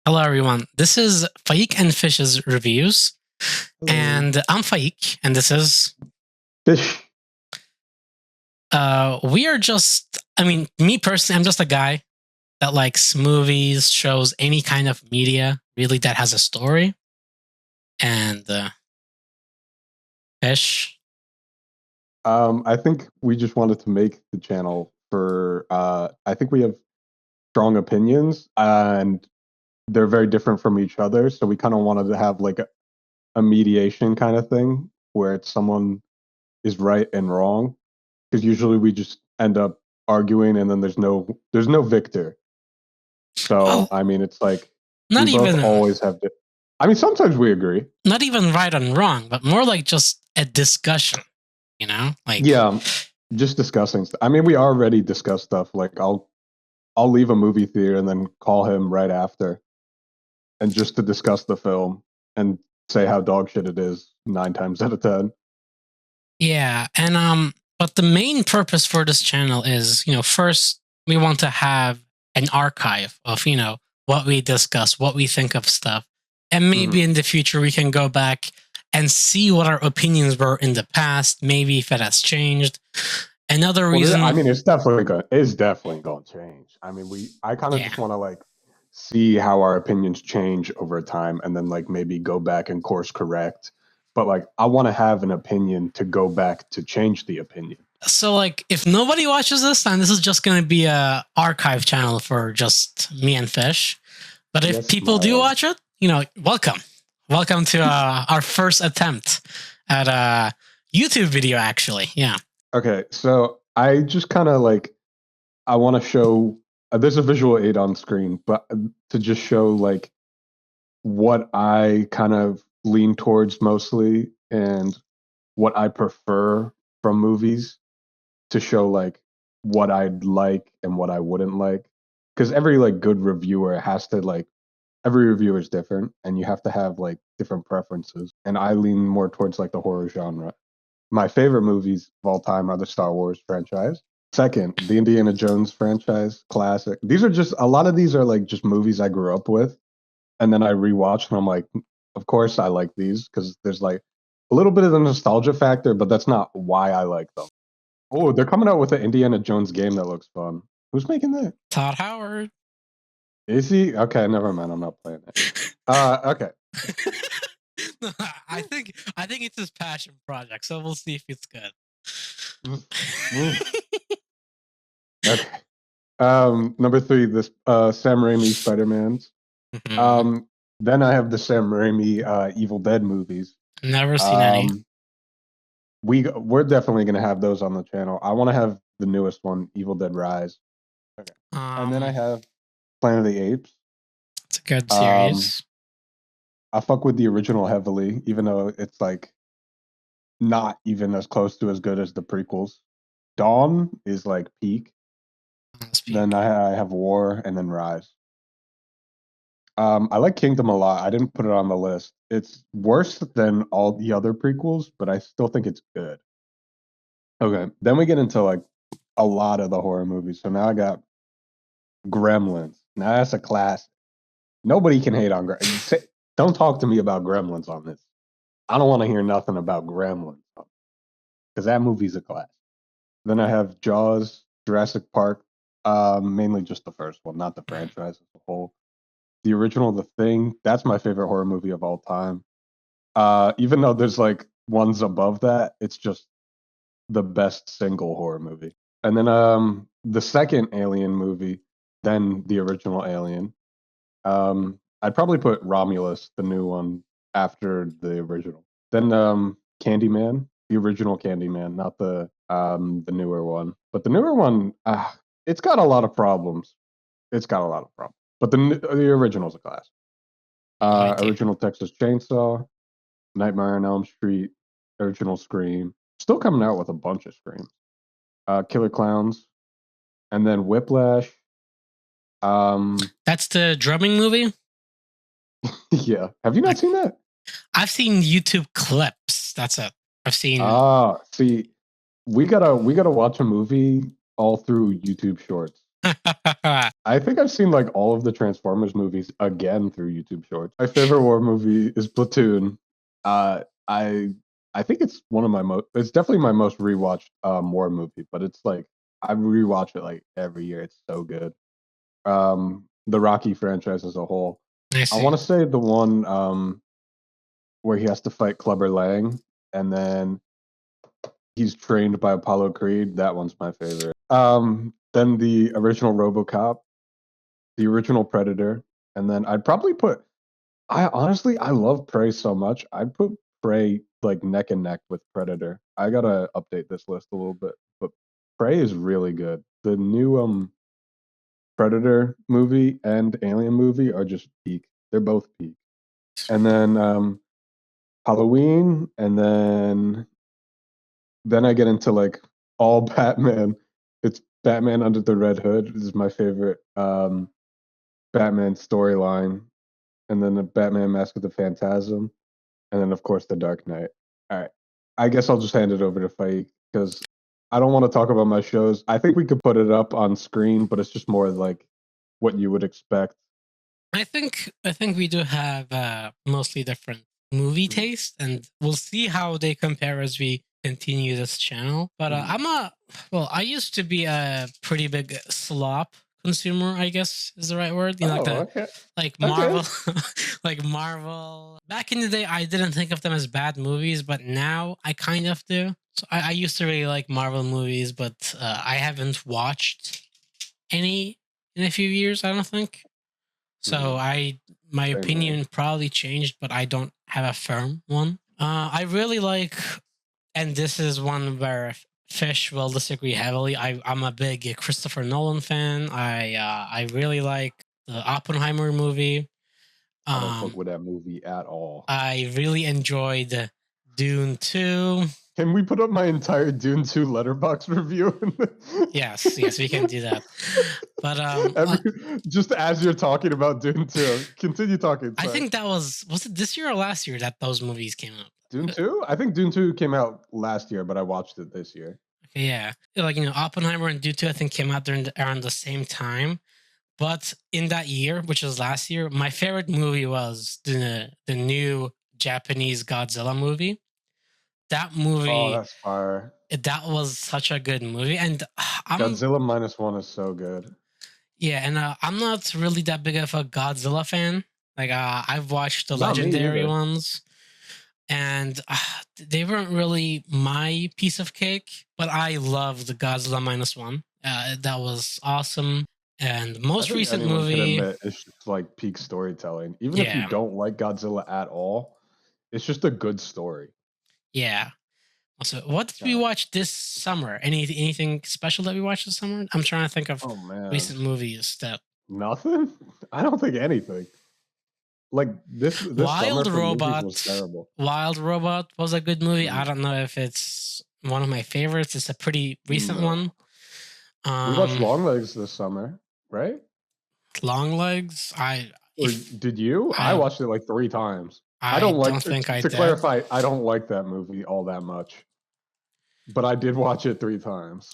Hello, everyone. This is Faik and Fish's reviews, Hello. and I'm Faik, and this is. Fish. We are just. I mean, me personally, I'm just a guy that likes movies, shows, any kind of media really that has a story. And Fish. I think we just wanted to make the channel for. I think we have strong opinions, and they're very different from each other. So we kind of wanted to have like a mediation kind of thing where it's someone is right and wrong, because usually we just end up arguing, and then there's no victor. So Well, I mean, it's like we not both even always have. I mean, sometimes we agree. not even right and wrong, but more like just a discussion. Like Yeah, just discussing. I mean, we already discussed stuff. Like I'll leave a movie theater and then call him right after, and just to discuss the film and say how dog shit it is 9 times out of 10. yeah, and but the main purpose for this channel is, first we want to have an archive of, what we discuss, what we think of stuff. And maybe in the future we can go back and see what our opinions were in the past, maybe if it has changed. Another reason. I mean, it's definitely going to change. I mean, I kind of Yeah. just want to like see how our opinions change over time, and then like maybe go back and course correct. But like, I want to have an opinion to go back to change the opinion. So like if nobody watches this, then this is just going to be a archive channel for just me and Fish. But if Yes, people do smile. watch it, welcome to our first attempt at a YouTube video, actually. Yeah. Okay, so I just kind of like I want to show there's a visual aid on screen, but to just show like what I kind of lean towards mostly and what I prefer from movies, to show like what I'd like and what I wouldn't like. Because every like good reviewer has to like every reviewer is different, and you have to have like different preferences. And I lean more towards like the horror genre. My favorite movies of all time are the Star Wars franchise. Second, the Indiana Jones franchise, classic. These are just a lot of these are like just movies I grew up with, and then I rewatch and I'm like, of course I like these because there's like a little bit of the nostalgia factor, but that's not why I like them. Oh, they're coming out with an Indiana Jones game that looks fun. Who's making that? Todd Howard. Is he? Okay, never mind. I'm not playing it. Okay. I think it's his passion project, so we'll see if it's good. Okay. Number three, this Sam Raimi Spider-Mans. Then I have the Sam Raimi Evil Dead movies. Never seen any. We're definitely gonna have those on the channel. I want to have the newest one, Evil Dead Rise. Okay. And then I have Planet of the Apes. It's a good series. I fuck with the original heavily, even though it's like not even as close to as good as the prequels. Dawn is like peak. Then I have War, and then Rise. I like Kingdom a lot. I didn't put it on the list. It's worse than all the other prequels, but I still think it's good. Okay, then we get into like a lot of the horror movies. So now I got Gremlins. Now that's a classic. Nobody can hate on Gremlins. Don't talk to me about Gremlins on this. I don't want to hear nothing about Gremlins because that movie's a classic. Then I have Jaws, Jurassic Park, mainly just the first one, not the franchise as a whole. The original, The Thing, that's my favorite horror movie of all time. Even though there's like ones above that, it's just the best single horror movie. And then the second Alien movie, then the original Alien. I'd probably put Romulus, the new one, after the original. Then Candyman, the original Candyman, not the newer one. But the newer one, it's got a lot of problems. It's got a lot of problems. But the original's a class. Original Texas Chainsaw, Nightmare on Elm Street, original Scream. Still coming out with a bunch of Screams. Killer Clowns, and then Whiplash. That's the drumming movie. Yeah, have you not seen that? I've seen YouTube clips. That's it. I've seen. See, we gotta watch a movie all through YouTube Shorts. I think I've seen like all of the Transformers movies again through YouTube Shorts. My favorite war movie is Platoon. I think it's one of my most. It's definitely my most rewatched war movie, but it's like I rewatch it like every year. It's so good. The Rocky franchise as a whole. I I see. want to say the one where he has to fight Clubber Lang, and then he's trained by Apollo Creed. That one's my favorite. Then the original RoboCop, the original Predator, and then I'd probably put. I honestly I love Prey so much. I'd put Prey like neck and neck with Predator. I gotta update this list a little bit, but Prey is really good. The new Predator movie and Alien movie are just peak. They're both peak. And then Halloween, and then I get into like all Batman. It's Batman Under the Red Hood. This is my favorite Batman storyline, and then the Batman Mask of the Phantasm, and then of course the Dark Knight. All right, I guess I'll just hand it over to Faik because I don't want to talk about my shows. I think we could put it up on screen, but it's just more like what you would expect. I think we do have mostly different movie Mhm, taste, and we'll see how they compare as we continue this channel. But mhm. I used to be a pretty big slop consumer, I guess is the right word. You know, Oh, okay, like okay. Marvel, like Marvel. Back in the day, I didn't think of them as bad movies, but now I kind of do. So I used to really like Marvel movies, but I haven't watched any in a few years. I don't think. So Mhm. my Same here. opinion probably changed, but I don't have a firm one. I really like, and this is one where Fish will disagree heavily. I'm a big Christopher Nolan fan. I really like the Oppenheimer movie. I don't fuck Um, with that movie at all. I really enjoyed Dune 2. Can we put up my entire Dune 2 letterbox review? Yes, yes, we can do that. But Every, just as you're talking about Dune 2, continue talking. I Sorry. think that was it this year or last year that those movies came out? Dune Uh, 2? I think Dune 2 came out last year, but I watched it this year. Yeah, like Oppenheimer and Dune 2, I think came out during around the same time. But in that year, which was last year, my favorite movie was the new Japanese Godzilla movie. That Oh, movie, that's fire. that was such a good movie, and I'm Godzilla minus one is so good. yeah, and I'm not really that big of a Godzilla fan. Like I've watched the Not me legendary either. ones, and they weren't really my piece of cake. But I love the Godzilla minus one. That was awesome. And I most think recent anyone could movie, admit it's just like peak storytelling. Even if you yeah, don't like Godzilla at all, it's just a good story. yeah. Also, what did we God. watch this summer? Anything special that we watched this summer? I'm trying to think of Oh man. recent movies that Nothing? I don't think anything. Like this summer Wild for movies was Robot. terrible. Wild Robot was a good movie. I Mhm. don't know if it's one of my favorites. It's a pretty recent No. one. We watched Um, Longlegs this summer, right? Long Legs. Or If did you? I I watched it like 3 times. I I don't don't like think I to did. clarify, I don't like that movie all that much, but I did watch it 3 times.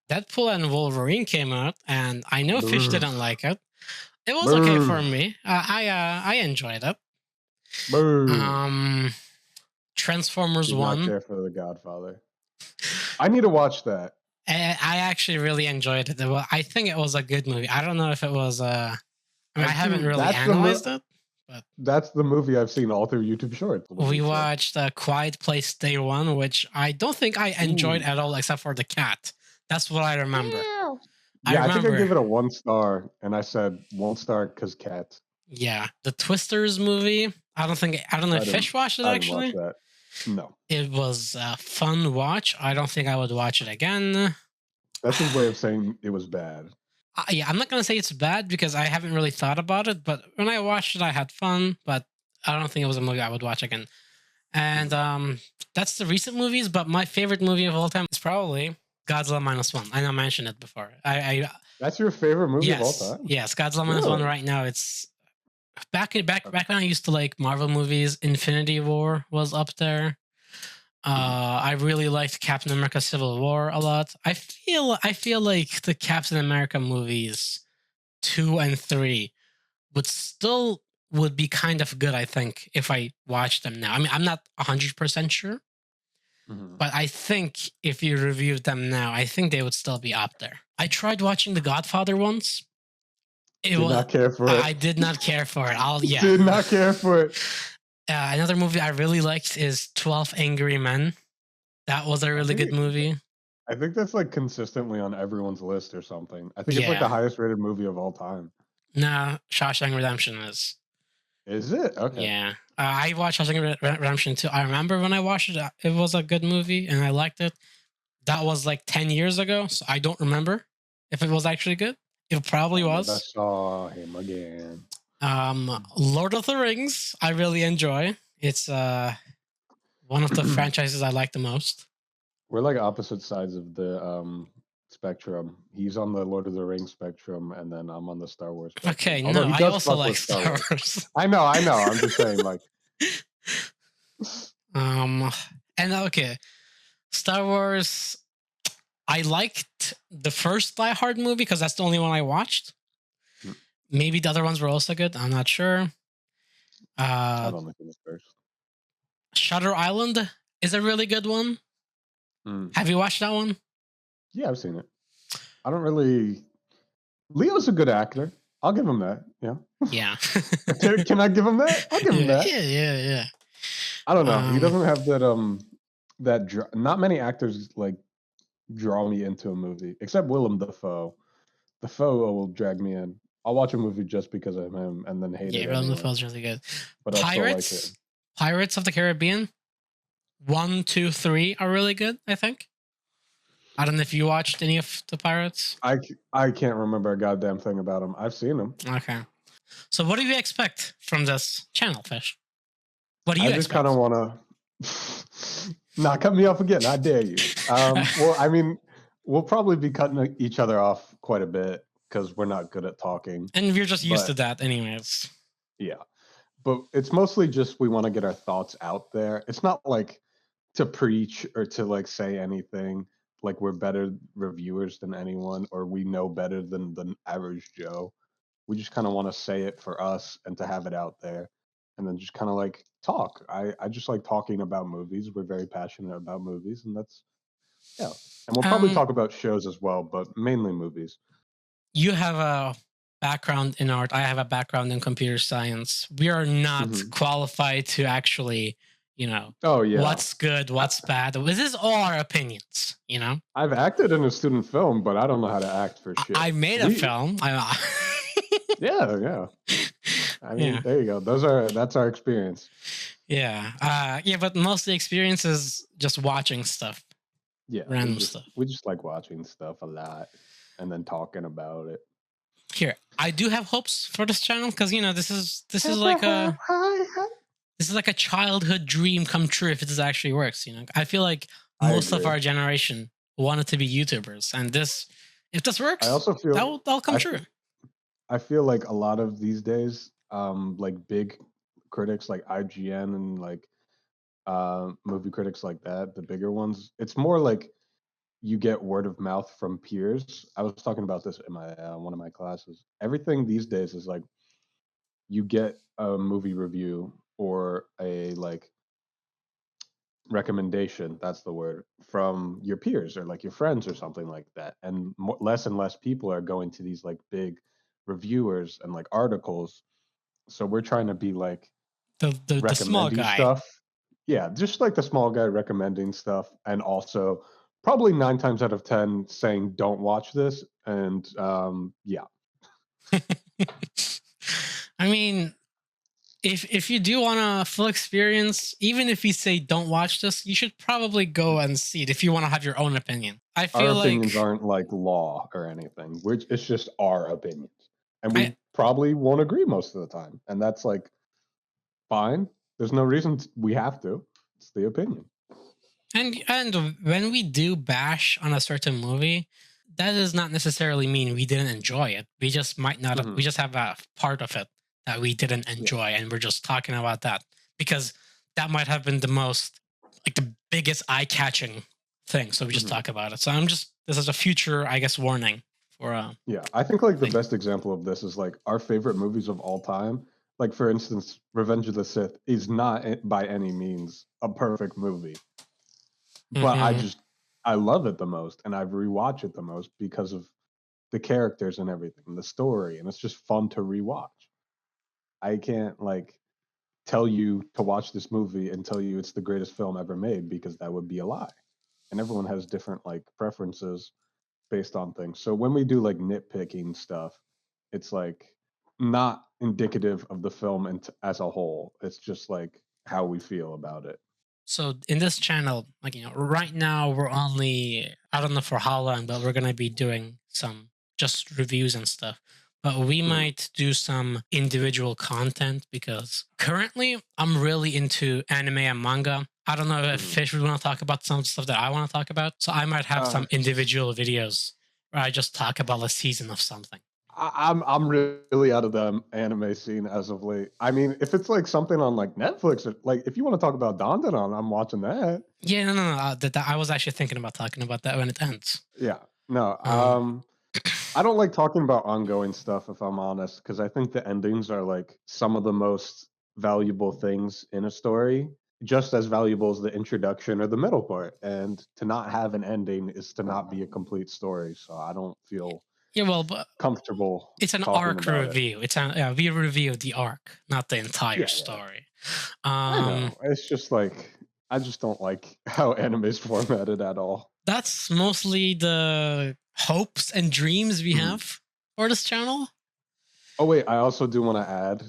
Deadpool and Wolverine came out, and I know Fish Brr. didn't like it. It was okay Brr. for me. I enjoyed it. Brr. Um, Transformers Did not One. care for The Godfather. I need to watch that. I actually really enjoyed it. I think it was a good movie. I don't know if it was. I mean, I haven't really analyzed it, but That's the movie I've seen all through YouTube Shorts, to we be fair. watched Quiet Place Day One, which I don't think I enjoyed Ooh. at all, except for the cat. That's what I remember. Meow. I Yeah, I think I remember, gave it a 1 star, and I said 1 star because cats. yeah, the Twisters movie. I don't know I if didn't Fish watched it I didn't watch actually. that. No. It was a fun watch. I don't think I would watch it again. That's his way of saying it was bad. Yeah, I'm not gonna say it's bad because I haven't really thought about it. But when I watched it, I had fun. But I don't think it was a movie I would watch again. And Mhm. that's the recent movies. But my favorite movie of all time is probably Godzilla minus one. I know I mentioned it before. I That's your favorite movie of all yes, time? yes, Godzilla minus one. Really? Right now, it's back when I used to like Marvel movies. Infinity War was up there. I really liked Captain America: Civil War a lot. I feel like the Captain America movies 2 and 3 would be kind of good. I think if I watched them now. I mean, I'm not 100% sure, Mhm. but I think if you reviewed them now, I think they would still be up there. I tried watching The Godfather once. It Did was not care for I it. did not care for it. I'll yeah. Did not care for it. Another movie I really liked is 12 Angry Men. That was a I really good think movie. I think that's like consistently on everyone's list or something. I think it's like the Yeah. highest rated movie of all time. Nah, Shawshank Redemption is. Is it? Okay. Yeah. I watched Shawshank Redemption too. I remember when I watched it, it was a good movie and I liked it. That was like 10 years ago, so I don't remember if it was actually good. It probably I never was. saw him again. Lord of the Rings, I really enjoy. It's one of the franchises I like the most. We're like opposite sides of the spectrum. He's on the Lord of the Rings spectrum, and then I'm on the Star Wars spectrum. Okay, Although no, he I does also fuck like with Star Star Wars. Wars. I know. I'm just saying, like, And okay, Star Wars. I liked the first Die Hard movie because that's the only one I watched. Mm. Maybe the other ones were also good. I'm not sure. I don't think it was first. Shutter Island is a really good one. Mm. Have you watched that one? Yeah, I've seen it. I don't really. Leo's a good actor. I'll give him that. Yeah. Yeah. Can I give him that? I'll give him that. Yeah. I don't know. He doesn't have that not many actors like draw me into a movie except Willem Dafoe. Dafoe will drag me in. I'll watch a movie just because of him and then hate Yeah, it Willem anyway. Dafoe's really good. But I still like it. Pirates of the Caribbean 1, 2, 3 are really good, I think. I don't know if you watched any of the Pirates. I can't remember a goddamn thing about him. I've seen him. Okay. So what do you expect from this channel, Fish? What do you I just expect? kind of want to not cut me off again. I dare you. Well, I mean, we'll probably be cutting each other off quite a bit because we're not good at talking. And we're just used to that anyways. Yeah. But it's mostly just we want to get our thoughts out there. It's not like to preach or to like say anything like we're better reviewers than anyone or we know better than the average Joe. We just kind of want to say it for us and to have it out there and then just kind of like talk. I just like talking about movies. We're very passionate about movies and that's yeah. And we'll probably talk about shows as well, but mainly movies. You have a background in art. I have a background in computer science. We are not qualified to actually, Oh yeah, what's good, what's bad. This is all our opinions, I've acted in a student film, but I don't know how to act for shit. I made a film. Yeah. I mean, there you go. That's our experience. Yeah. But most of the experience is just watching stuff. Yeah. Random stuff. We just like watching stuff a lot and then talking about it. Here, I do have hopes for this channel because this is like a childhood dream come true if this actually works. I feel like most of our generation wanted to be YouTubers, and if this works, I also feel that'll come true. I feel like a lot of these days, like big critics like IGN and like movie critics like that, the bigger ones, it's more like you get word of mouth from peers. I was talking about this in my one of my classes. Everything these days is like you get a movie review or a like recommendation, that's the word, from your peers or like your friends or something like that. And less and less people are going to these like big reviewers and like articles. So we're trying to be like the small guy stuff. Yeah, just like the small guy recommending stuff and also probably 9 times out of 10 saying don't watch this and yeah. I mean, if you do want a full experience, even if you say don't watch this, you should probably go and see it if you want to have your own opinion. I feel our opinions aren't like law or anything. It's just our opinions. And we probably won't agree most of the time. And that's like fine. There's no reason we have to. It's the opinion. And when we do bash on a certain movie, that does not necessarily mean we didn't enjoy it. We just might not have, we just have a part of it that we didn't enjoy and we're just talking about that because that might have been the most like the biggest eye-catching thing. So we just Mhm. talk about it. So this is a future, I guess, warning for Yeah, I think like the thing. best example of this is like our favorite movies of all time. Like for instance, Revenge of the Sith is not by any means a perfect movie, but Mhm. I love it the most, and I rewatch it the most because of the characters and everything, the story, and it's just fun to rewatch. I can't like tell you to watch this movie and tell you it's the greatest film ever made because that would be a lie. And everyone has different like preferences based on things. So when we do like nitpicking stuff, it's like not indicative of the film as a whole. It's just like how we feel about it. So in this channel, like right now we're only, I don't know for how long, but we're gonna be doing some just reviews and stuff. But we Mhm, might do some individual content because currently I'm really into anime and manga. I don't know if mhm. Fish would want to talk about some stuff that I want to talk about. So I might have Uh, some individual videos where I just talk about a season of something. I'm really out of the anime scene as of late. I mean, if it's like something on like Netflix, or like if you want to talk about Dandadan, I'm watching that. Yeah, no. I was actually thinking about talking about that when it ends. Yeah, no, Um, I don't like talking about ongoing stuff if I'm honest, because I think the endings are like some of the most valuable things in a story, just as valuable as the introduction or the middle part. And to not have an ending is to not be a complete story. So I don't feel yeah, well, but comfortable it's an talking arc about it. review. We review the arc, not the entire Yeah, yeah. story. I Um, know. It's just like I just don't like how anime's formatted at all. that's mostly the hopes and dreams we Mhm. have for this channel. Oh wait, I also do want to add,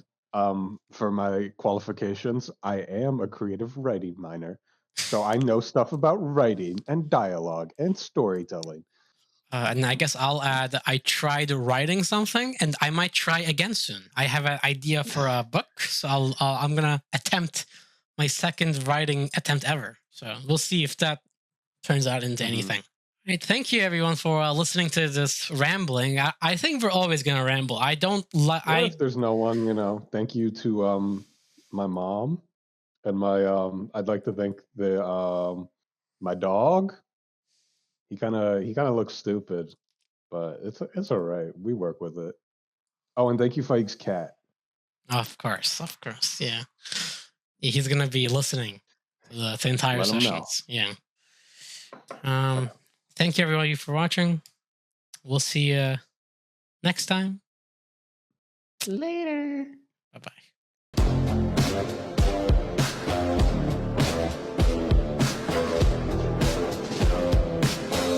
for my qualifications, I am a creative writing minor, so I know stuff about writing and dialogue and storytelling. And I guess I'll add I tried writing something and I might try again soon. I have an idea for a book, so I'm gonna attempt my second writing attempt ever. So we'll see if that turns out into Mhm. anything. Right, thank you everyone for listening to this rambling. I think we're always gonna ramble. I don't like. What if there's no one, thank you to my mom and my I'd like to thank the my dog. He kind of looks stupid, but it's all right. We work with it. Oh, and thank you Fike's cat. Of course, yeah. He's gonna be listening to the entire Let him know. sessions. Yeah. Um. Thank you everybody for watching. We'll see you next time. Later. Bye bye.